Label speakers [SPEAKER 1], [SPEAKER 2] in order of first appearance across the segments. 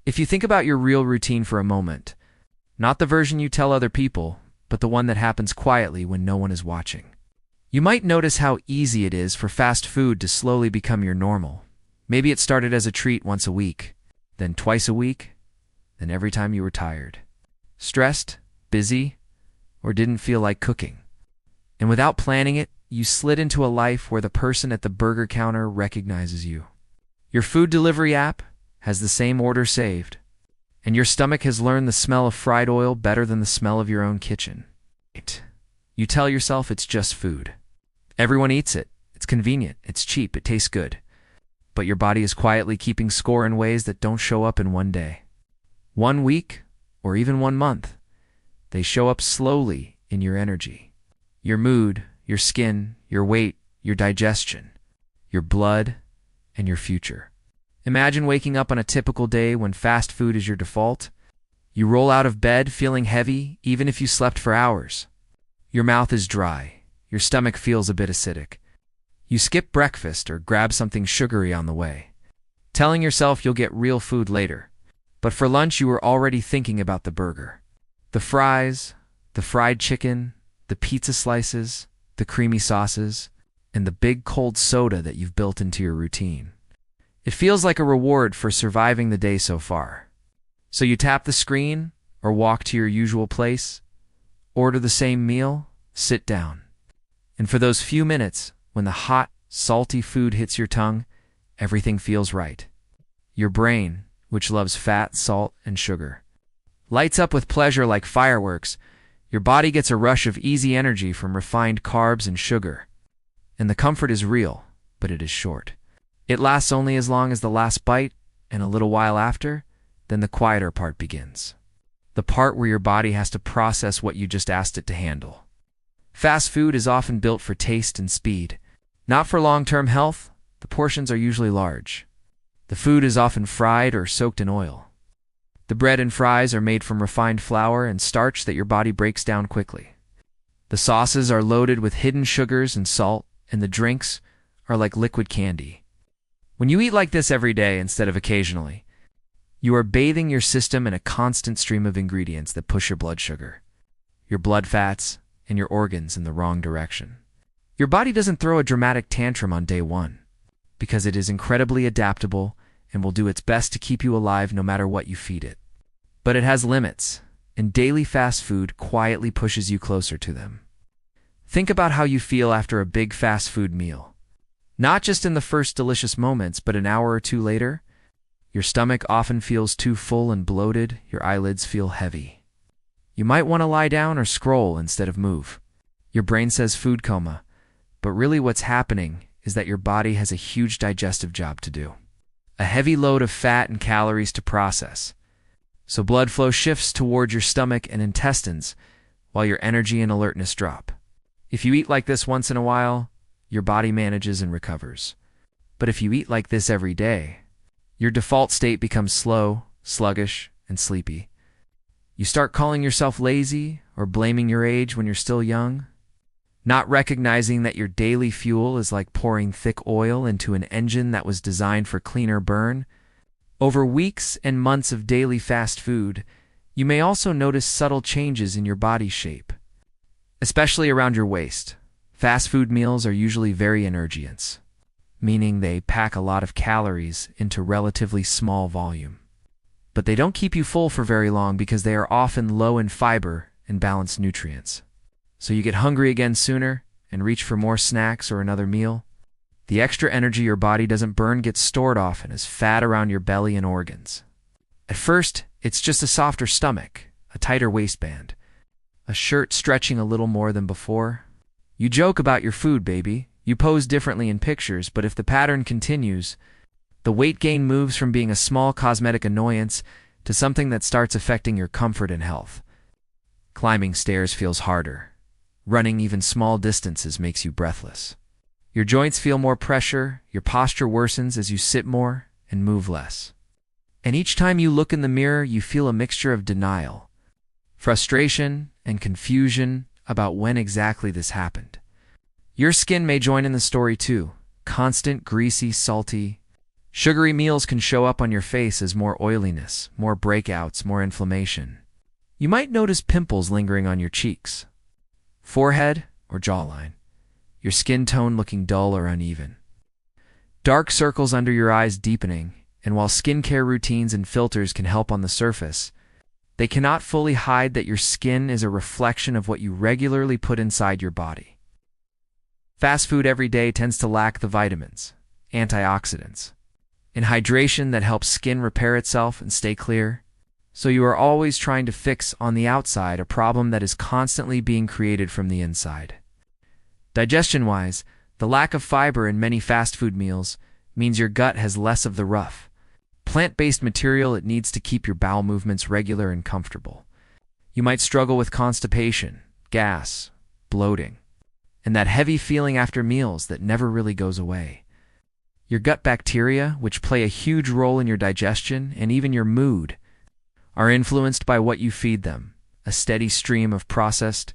[SPEAKER 1] If you think about your real routine for a moment, not the version you tell other people, but the one that happens quietly when no one is watching, you might notice how easy it is for fast food to slowly become your normal. Maybe it started as a treat once a week, then twice a week, then every time you were tired, stressed, busy, or didn't feel like cooking. And without planning it, you slid into a life where the person at the burger counter recognizes you. Your food delivery app has the same order saved, and your stomach has learned the smell of fried oil better than the smell of your own kitchen. You tell yourself it's just food. Everyone eats it. It's convenient. It's cheap. It tastes good. But your body is quietly keeping score in ways that don't show up in one day, 1 week, or even 1 month. They show up slowly in your energy, your mood, your skin, your weight, your digestion, your blood, and your future. Imagine waking up on a typical day when fast food is your default. You roll out of bed feeling heavy even if you slept for hours. Your mouth is dry. Your stomach feels a bit acidic. You skip breakfast or grab something sugary on the way, telling yourself you'll get real food later. But for lunch you were already thinking about the burger. The fries, the fried chicken, the pizza slices, the creamy sauces, and the big cold soda that you've built into your routine. It feels like a reward for surviving the day so far. So you tap the screen or walk to your usual place, order the same meal, sit down. And for those few minutes, when the hot, salty food hits your tongue, everything feels right. Your brain, which loves fat, salt, and sugar, lights up with pleasure like fireworks. Your body gets a rush of easy energy from refined carbs and sugar. And the comfort is real, but it is short. It lasts only as long as the last bite, and a little while after, then the quieter part begins. The part where your body has to process what you just asked it to handle. Fast food is often built for taste and speed. Not for long-term health. The portions are usually large. The food is often fried or soaked in oil. The bread and fries are made from refined flour and starch that your body breaks down quickly. The sauces are loaded with hidden sugars and salt, and the drinks are like liquid candy. When you eat like this every day instead of occasionally, you are bathing your system in a constant stream of ingredients that push your blood sugar, your blood fats, and your organs in the wrong direction. Your body doesn't throw a dramatic tantrum on day one, because it is incredibly adaptable and will do its best to keep you alive no matter what you feed it. But it has limits, and daily fast food quietly pushes you closer to them. Think about how you feel after a big fast food meal. Not just in the first delicious moments, but an hour or two later, your stomach often feels too full and bloated, your eyelids feel heavy. You might want to lie down or scroll instead of move. Your brain says food coma, but really what's happening is that your body has a huge digestive job to do. A heavy load of fat and calories to process. So blood flow shifts toward your stomach and intestines while your energy and alertness drop. If you eat like this once in a while, your body manages and recovers. But if you eat like this every day, your default state becomes slow, sluggish, and sleepy. You start calling yourself lazy or blaming your age when you're still young, not recognizing that your daily fuel is like pouring thick oil into an engine that was designed for cleaner burn. Over weeks and months of daily fast food, you may also notice subtle changes in your body shape, especially around your waist. Fast food meals are usually very energy-dense, meaning they pack a lot of calories into relatively small volume. But they don't keep you full for very long because they are often low in fiber and balanced nutrients. So you get hungry again sooner and reach for more snacks or another meal. The extra energy your body doesn't burn gets stored often as fat around your belly and organs. At first, it's just a softer stomach, a tighter waistband, a shirt stretching a little more than before. You joke about your food, baby. You pose differently in pictures, but if the pattern continues, the weight gain moves from being a small cosmetic annoyance to something that starts affecting your comfort and health. Climbing stairs feels harder. Running even small distances makes you breathless. Your joints feel more pressure, your posture worsens as you sit more and move less. And each time you look in the mirror, you feel a mixture of denial, frustration, and confusion about when exactly this happened. Your skin may join in the story too. Constant, greasy, salty, Sugary meals can show up on your face as more oiliness, more breakouts, more inflammation. You might notice pimples lingering on your cheeks, forehead, or jawline, your skin tone looking dull or uneven, dark circles under your eyes deepening, and while skincare routines and filters can help on the surface, they cannot fully hide that your skin is a reflection of what you regularly put inside your body. Fast food every day tends to lack the vitamins, antioxidants, and hydration that helps skin repair itself and stay clear. So you are always trying to fix on the outside a problem that is constantly being created from the inside. Digestion-wise, the lack of fiber in many fast food meals means your gut has less of the rough, plant-based material it needs to keep your bowel movements regular and comfortable. You might struggle with constipation, gas, bloating, and that heavy feeling after meals that never really goes away. Your gut bacteria, which play a huge role in your digestion and even your mood, are influenced by what you feed them. A steady stream of processed,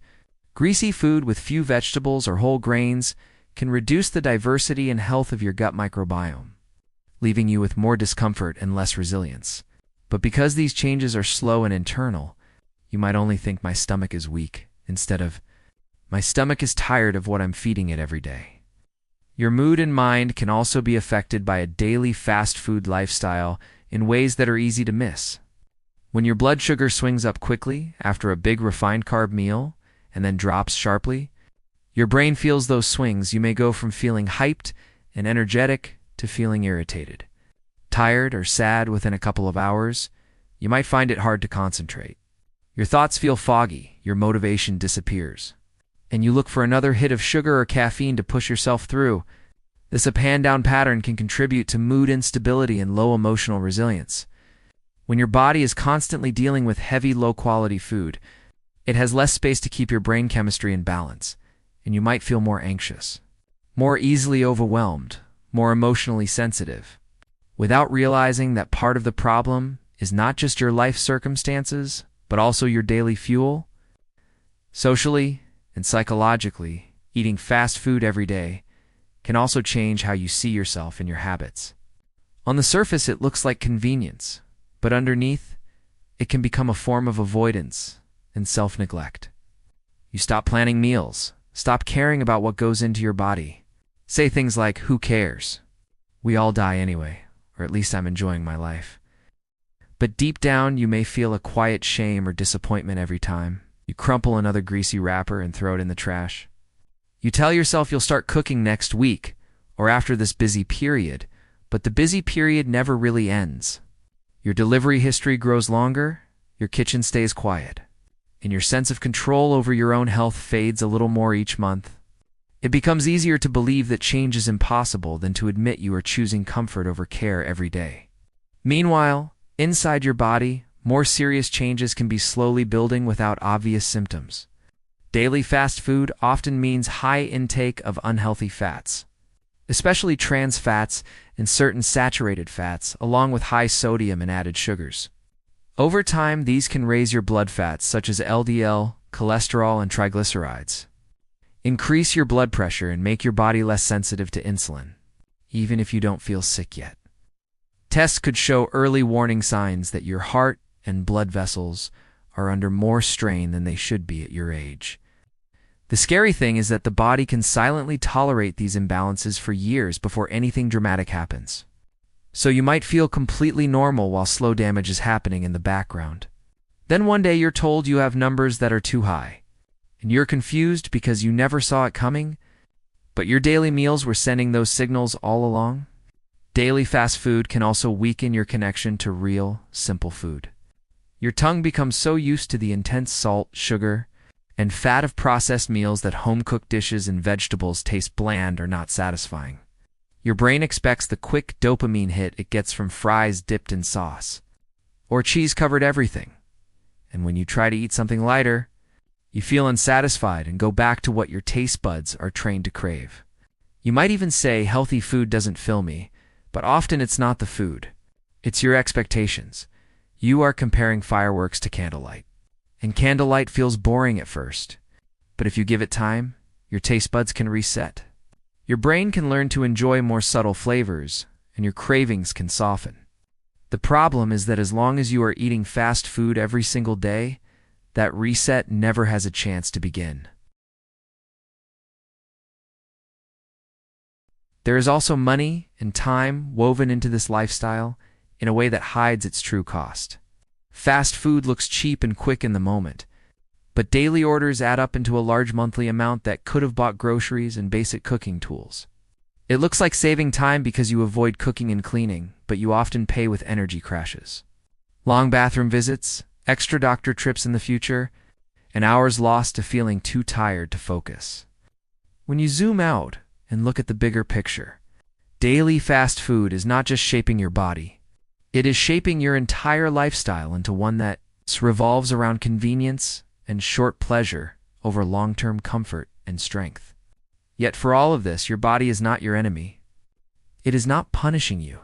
[SPEAKER 1] greasy food with few vegetables or whole grains can reduce the diversity and health of your gut microbiome, leaving you with more discomfort and less resilience. But because these changes are slow and internal, you might only think my stomach is weak, instead of, my stomach is tired of what I'm feeding it every day. Your mood and mind can also be affected by a daily fast food lifestyle in ways that are easy to miss. When your blood sugar swings up quickly after a big refined carb meal and then drops sharply, your brain feels those swings. You may go from feeling hyped and energetic to feeling irritated, tired, or sad within a couple of hours. You might find it hard to concentrate. Your thoughts feel foggy, your motivation disappears, and you look for another hit of sugar or caffeine to push yourself through. This up-and-down pattern can contribute to mood instability and low emotional resilience. When your body is constantly dealing with heavy, low-quality food, it has less space to keep your brain chemistry in balance, and you might feel more anxious, more easily overwhelmed, more emotionally sensitive, without realizing that part of the problem is not just your life circumstances, but also your daily fuel. Socially and psychologically, eating fast food every day can also change how you see yourself and your habits. On the surface, it looks like convenience, but underneath, it can become a form of avoidance and self-neglect. You stop planning meals, stop caring about what goes into your body. Say things like, "Who cares? We all die anyway, or at least I'm enjoying my life." But deep down, you may feel a quiet shame or disappointment every time you crumple another greasy wrapper and throw it in the trash. You tell yourself you'll start cooking next week or after this busy period, but the busy period never really ends. Your delivery history grows longer, your kitchen stays quiet, and your sense of control over your own health fades a little more each month. It becomes easier to believe that change is impossible than to admit you are choosing comfort over care every day. Meanwhile, inside your body, more serious changes can be slowly building without obvious symptoms. Daily fast food often means high intake of unhealthy fats, especially trans fats and certain saturated fats, along with high sodium and added sugars. Over time, these can raise your blood fats, such as LDL, cholesterol, and triglycerides, increase your blood pressure, and make your body less sensitive to insulin, even if you don't feel sick yet. Tests could show early warning signs that your heart and blood vessels are under more strain than they should be at your age. The scary thing is that the body can silently tolerate these imbalances for years before anything dramatic happens. So you might feel completely normal while slow damage is happening in the background. Then one day you're told you have numbers that are too high, and you're confused because you never saw it coming, but your daily meals were sending those signals all along. Daily fast food can also weaken your connection to real, simple food. Your tongue becomes so used to the intense salt, sugar, and fat of processed meals that home-cooked dishes and vegetables taste bland or not satisfying. Your brain expects the quick dopamine hit it gets from fries dipped in sauce, or cheese-covered everything. And when you try to eat something lighter, you feel unsatisfied and go back to what your taste buds are trained to crave. You might even say, "Healthy food doesn't fill me," but often it's not the food. It's your expectations. You are comparing fireworks to candlelight. And candlelight feels boring at first, but if you give it time, your taste buds can reset. Your brain can learn to enjoy more subtle flavors, and your cravings can soften. The problem is that as long as you are eating fast food every single day, that reset never has a chance to begin. There is also money and time woven into this lifestyle in a way that hides its true cost. Fast food looks cheap and quick in the moment, but daily orders add up into a large monthly amount that could have bought groceries and basic cooking tools. It looks like saving time because you avoid cooking and cleaning, but you often pay with energy crashes. Long bathroom visits, extra doctor trips in the future, and hours lost to feeling too tired to focus. When you zoom out and look at the bigger picture, daily fast food is not just shaping your body. It is shaping your entire lifestyle into one that revolves around convenience and short pleasure over long-term comfort and strength. Yet for all of this, your body is not your enemy. It is not punishing you.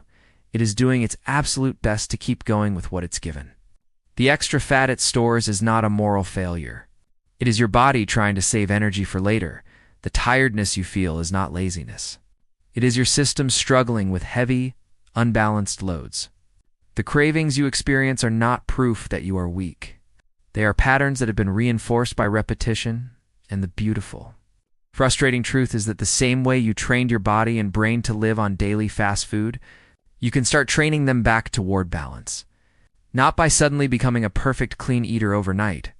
[SPEAKER 1] It is doing its absolute best to keep going with what it's given. The extra fat it stores is not a moral failure. It is your body trying to save energy for later. The tiredness you feel is not laziness. It is your system struggling with heavy, unbalanced loads. The cravings you experience are not proof that you are weak. They are patterns that have been reinforced by repetition, and the beautiful, frustrating truth is that the same way you trained your body and brain to live on daily fast food, you can start training them back toward balance. Not by suddenly becoming a perfect clean eater overnight,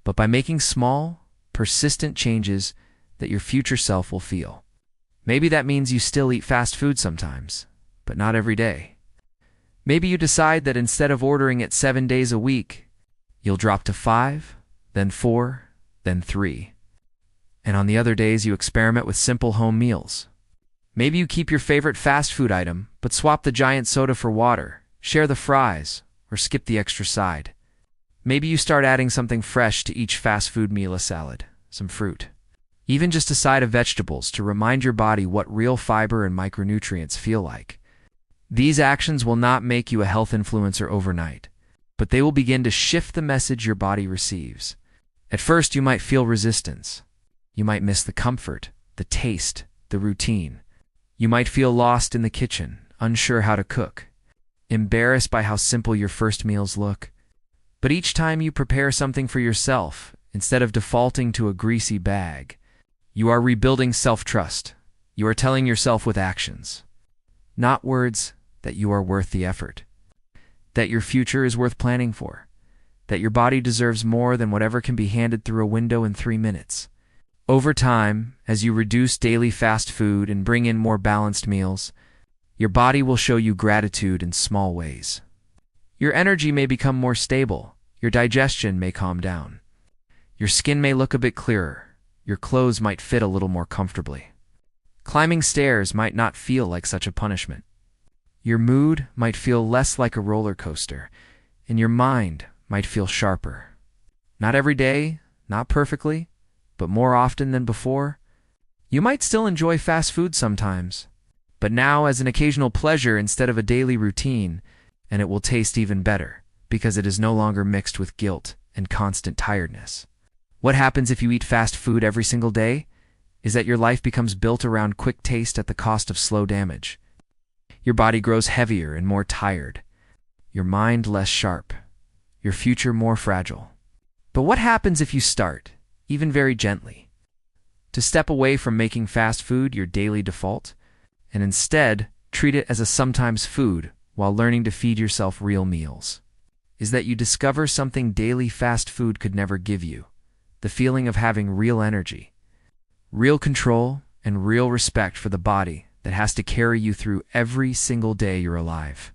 [SPEAKER 1] but by making small, persistent changes that your future self will feel. Maybe that means you still eat fast food sometimes, but not every day. Maybe you decide that instead of ordering it 7 days a week, you'll drop to 5, then 4, then 3. And on the other days, you experiment with simple home meals. Maybe you keep your favorite fast food item, but swap the giant soda for water, share the fries, or skip the extra side. Maybe you start adding something fresh to each fast food meal: a salad, some fruit, even just a side of vegetables to remind your body what real fiber and micronutrients feel like. These actions will not make you a health influencer overnight, but they will begin to shift the message your body receives. At first, you might feel resistance. You might miss the comfort, the taste, the routine. You might feel lost in the kitchen, unsure how to cook, embarrassed by how simple your first meals look. But each time you prepare something for yourself, instead of defaulting to a greasy bag, you are rebuilding self-trust. You are telling yourself with actions, not words, that you are worth the effort, that your future is worth planning for, that your body deserves more than whatever can be handed through a window in 3 minutes. Over time, as you reduce daily fast food and bring in more balanced meals, your body will show you gratitude in small ways. Your energy may become more stable, your digestion may calm down, your skin may look a bit clearer, your clothes might fit a little more comfortably. Climbing stairs might not feel like such a punishment. Your mood might feel less like a roller coaster, and your mind might feel sharper. Not every day, not perfectly, but more often than before. You might still enjoy fast food sometimes, but now as an occasional pleasure instead of a daily routine, and it will taste even better because it is no longer mixed with guilt and constant tiredness. What happens if you eat fast food every single day is that your life becomes built around quick taste at the cost of slow damage. Your body grows heavier and more tired, your mind less sharp, your future more fragile. But what happens if you start, even very gently, to step away from making fast food your daily default, and instead treat it as a sometimes food while learning to feed yourself real meals? Is that you discover something daily fast food could never give you: the feeling of having real energy, real control, and real respect for the body that has to carry you through every single day you're alive.